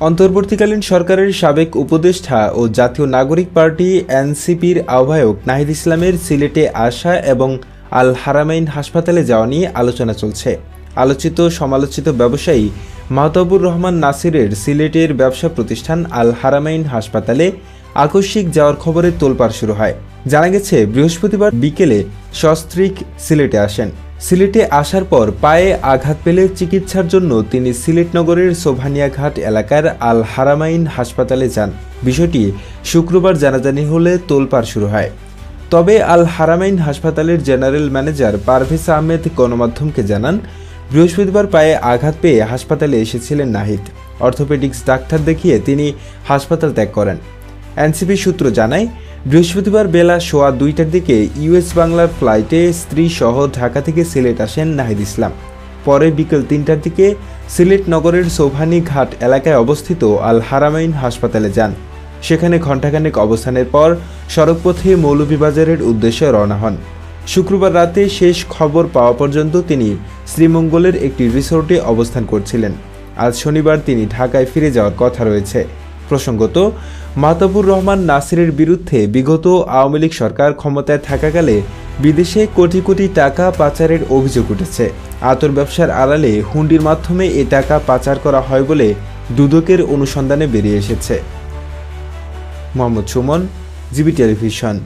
অন্তর্বর্তীকালীন সরকারের সাবেক উপদেষ্টা ও জাতীয় নাগরিক পার্টি এনসিপির আহ্বায়ক নাহিদ ইসলামের সিলেটে আসা এবং আল হারামাইন হাসপাতালে যাওয়া নিয়ে আলোচনা চলছে। আলোচিত সমালোচিত ব্যবসায়ী মাহতাবুর রহমান নাসিরের সিলেটের ব্যবসা প্রতিষ্ঠান আল হারামাইন হাসপাতালে আকস্মিক যাওয়ার খবরে তোলপাড় শুরু হয়। জানা গেছে, বৃহস্পতিবার বিকেলে সস্ত্রীক সিলেটে আসেন। সিলেটে আসার পর পায়ে আঘাত পেলে চিকিৎসার জন্য তিনি সিলেট নগরের সোভানিয়াঘাট এলাকার আল হারামাইন হাসপাতালে যান। বিষয়টি শুক্রবার জানাজানি হলে তোলপাড় শুরু হয়। তবে আল হারামাইন হাসপাতালের জেনারেল ম্যানেজার পারভেজ আহমেদ গণমাধ্যমকে জানান, বৃহস্পতিবার পায়ে আঘাত পেয়ে হাসপাতালে এসেছিলেন নাহিদ। অর্থোপেডিক্স ডাক্তার দেখিয়ে তিনি হাসপাতাল ত্যাগ করেন। এনসিপি সূত্র জানায়, বৃহস্পতিবার বেলা 2:15টার দিকে ইউএস বাংলার ফ্লাইটে স্ত্রী সহ ঢাকা থেকে সিলেট আসেন নাহিদ ইসলাম। পরে বিকেল 3টার দিকে সিলেট নগরের সোভানি ঘাট এলাকায় অবস্থিত আল হারামাইন হাসপাতালে যান। সেখানে ঘণ্টাখানেক অবস্থানের পর সড়কপথে মৌলভীবাজারের উদ্দেশ্যে রওনা হন। শুক্রবার রাতে শেষ খবর পাওয়া পর্যন্ত তিনি শ্রীমঙ্গলের একটি রিসোর্টে অবস্থান করছিলেন। আজ শনিবার তিনি ঢাকায় ফিরে যাওয়ার কথা রয়েছে। প্রসঙ্গত, মাহতাবুর রহমান নাসিরের বিরুদ্ধে বিগত আওয়ামী লীগ সরকার ক্ষমতায় থাকাকালে বিদেশে কোটি কোটি টাকা পাচারের অভিযোগ উঠেছে। আতর ব্যবসার আড়ালে হুন্ডির মাধ্যমে এ টাকা পাচার করা হয় বলে দুদকের অনুসন্ধানে বেরিয়ে এসেছে। Mohammad Suman, GB television.